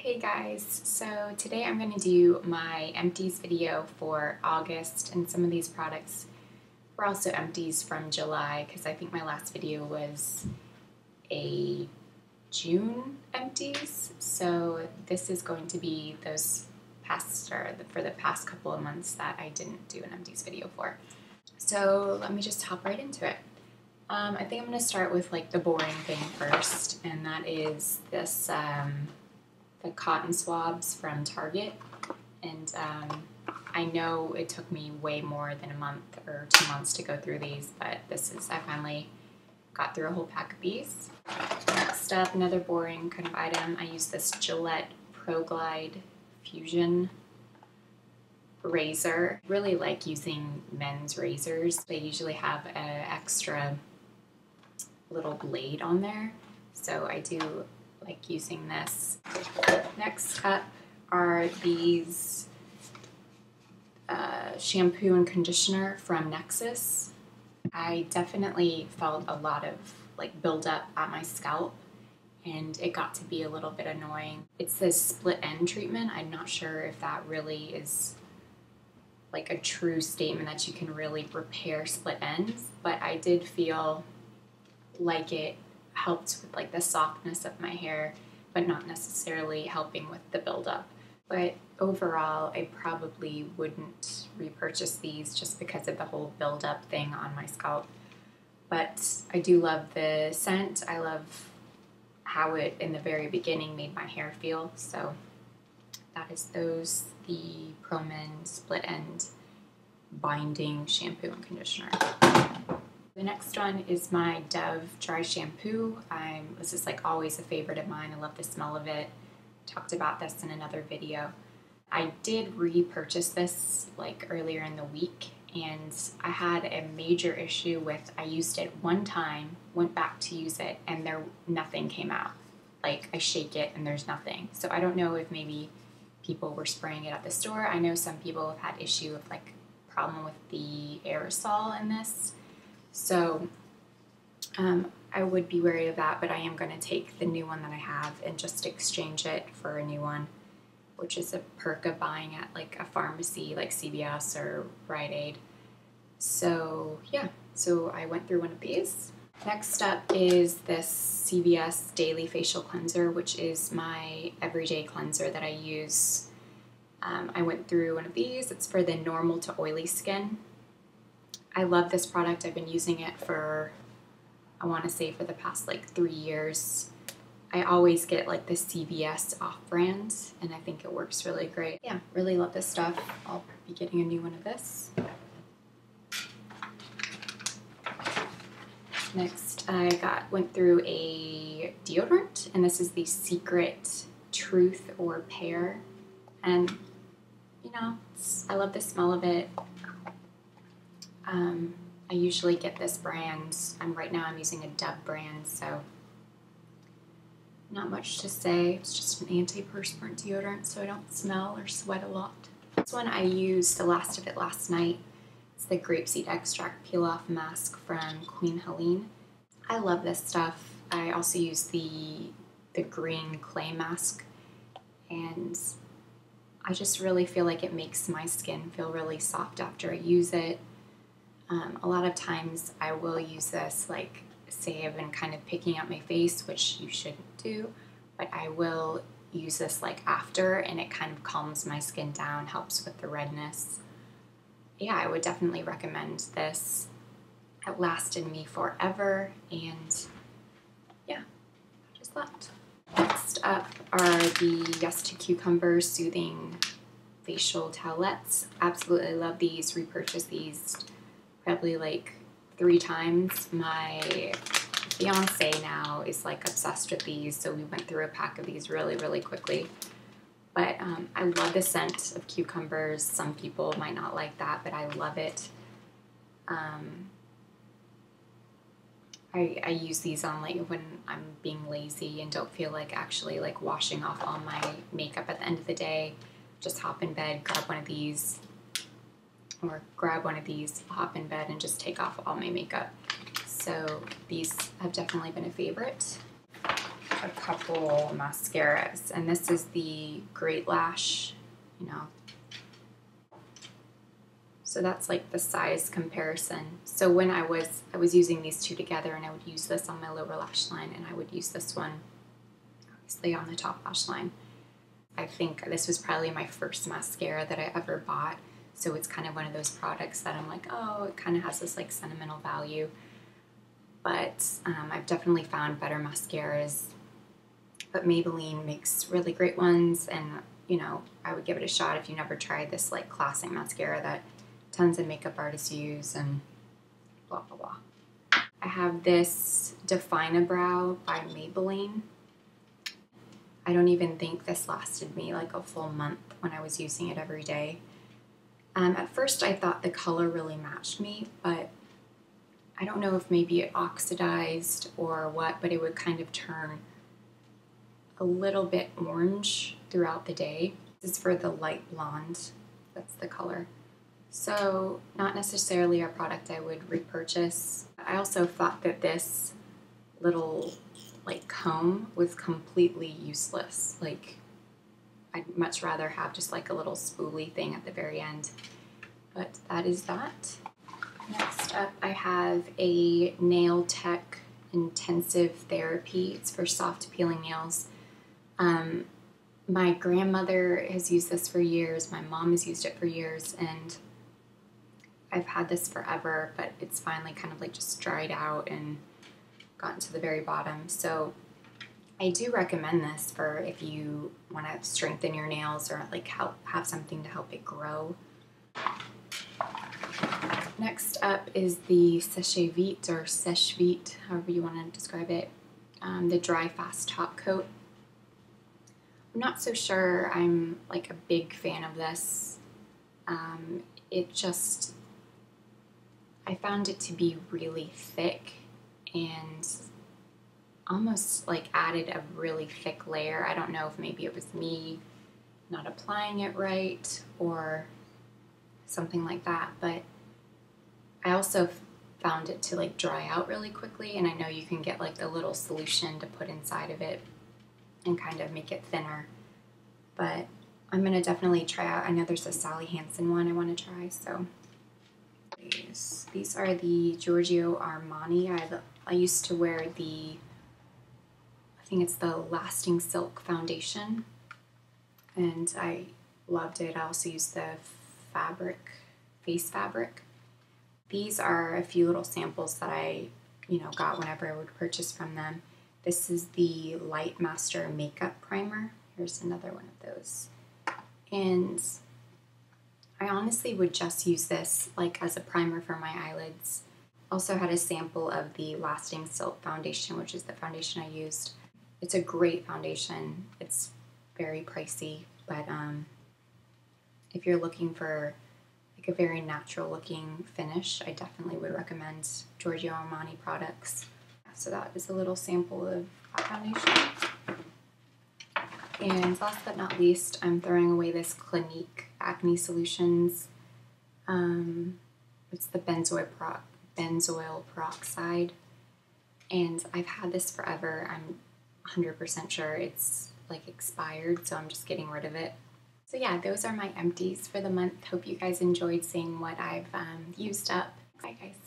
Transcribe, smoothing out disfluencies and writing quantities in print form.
Hey guys, so today I'm going to do my empties video for August, and some of these products were also empties from July because I think my last video was a June empties, so this is going to be those for the past couple of months that I didn't do an empties video for. So let me just hop right into it. I think I'm going to start with like the boring thing first, and that is this the cotton swabs from Target. And I know it took me way more than a month or 2 months to go through these, but I finally got through a whole pack of these. Next up, another boring kind of item, I use this Gillette Pro Glide Fusion razor. Really like using men's razors. They usually have an extra little blade on there, so I do like using this. Next up are these shampoo and conditioner from Nexus. I definitely felt a lot of like buildup at my scalp, and it got to be a little bit annoying. It's this split end treatment. I'm not sure if that really is like a true statement that you can really repair split ends, but I did feel like it helped with like the softness of my hair, but not necessarily helping with the buildup. But overall, I probably wouldn't repurchase these just because of the whole buildup thing on my scalp. But I do love the scent. I love how it, in the very beginning, made my hair feel. So that is the ProMen Split End Binding Shampoo and Conditioner. The next one is my Dove Dry Shampoo. This is like always a favorite of mine. I love the smell of it. Talked about this in another video. I did repurchase this like earlier in the week, and I had a major issue with, I used it one time, went back to use it, and nothing came out. Like I shake it and there's nothing. So I don't know if maybe people were spraying it at the store. I know some people have had issue with like problem with the aerosol in this. So I would be wary of that, but I am going to take the new one that I have and just exchange it for a new one, which is a perk of buying at like a pharmacy like CVS or Rite Aid. So yeah, so I went through one of these. Next up is this CVS Daily Facial Cleanser, which is my everyday cleanser that I use. I went through one of these. It's for the normal to oily skin. I love this product. I've been using it for, I want to say for the past like 3 years. I always get like the CVS off-brand, and I think it works really great. Yeah, really love this stuff. I'll be getting a new one of this. Next, I went through a deodorant, and this is the Secret Truth or Pear. And you know, I love the smell of it. I usually get this brand. Right now I'm using a Dove brand, so not much to say. It's just an antiperspirant deodorant, so I don't smell or sweat a lot. This one I used the last of it last night. It's the grapeseed extract peel-off mask from Queen Helene. I love this stuff. I also use the green clay mask, and I just really feel like it makes my skin feel really soft after I use it. A lot of times I will use this, like say I've been kind of picking up my face, which you shouldn't do, but I will use this like after, and it kind of calms my skin down, helps with the redness. Yeah, I would definitely recommend this. It lasted me forever, and yeah, just left. Next up are the Yes to Cucumber Soothing Facial Towelettes. Absolutely love these, repurchased these probably like 3 times. My fiance now is like obsessed with these, so we went through a pack of these really, really quickly. But I love the scent of cucumbers. Some people might not like that, but I love it. I use these on like when I'm being lazy and don't feel like actually like washing off all my makeup at the end of the day. Just hop in bed, grab one of these, hop in bed and just take off all my makeup. So these have definitely been a favorite. a couple mascaras, and this is the Great Lash, you know. So that's like the size comparison. So when I was using these two together, and I would use this on my lower lash line, and I would use this one obviously on the top lash line. I think this was probably my first mascara that I ever bought. So it's kind of one of those products that I'm like, oh, it kind of has this like sentimental value. But I've definitely found better mascaras. But Maybelline makes really great ones, and you know, I would give it a shot if you never tried this like classic mascara that tons of makeup artists use and blah blah blah. I have this Define-A-Brow by Maybelline. I don't even think this lasted me like a full month when I was using it every day. At first I thought the color really matched me, but I don't know if maybe it oxidized or what, but it would kind of turn a little bit orange throughout the day. This is for the light blonde, that's the color. So not necessarily a product I would repurchase. I also thought that this little like comb was completely useless. Like I'd much rather have just like a little spoolie thing at the very end. But that is that. Next up I have a Nail Tech Intensive Therapy. It's for soft peeling nails. My grandmother has used this for years, my mom has used it for years, and I've had this forever, but it's finally kind of like just dried out and gotten to the very bottom. So I do recommend this for if you want to strengthen your nails or like have something to help it grow. Next up is the Sèche Vite or Sèche Vite, however you want to describe it, the Dry Fast Top Coat. I'm not so sure I'm like a big fan of this. I found it to be really thick and almost like added a really thick layer. I don't know if maybe it was me not applying it right or something like that, but I also found it to like dry out really quickly, and I know you can get like the little solution to put inside of it and kind of make it thinner, but I'm going to definitely try out. I know there's a Sally Hansen one I want to try, so these are the Giorgio Armani. I used to wear the, I think it's the Lasting Silk foundation, and I loved it. I also used the face fabric. These are a few little samples that I, got whenever I would purchase from them. This is the Light Master Makeup Primer. Here's another one of those. And I honestly would just use this like as a primer for my eyelids. Also had a sample of the Lasting Silk foundation, which is the foundation I used. It's a great foundation. It's very pricey, but if you're looking for like a very natural looking finish, I definitely would recommend Giorgio Armani products. So that is a little sample of that foundation. And last but not least, I'm throwing away this Clinique Acne Solutions. It's the benzoyl peroxide. And I've had this forever. I'm 100% sure it's like expired, so I'm just getting rid of it. So yeah, those are my empties for the month. Hope you guys enjoyed seeing what I've used up. Bye guys.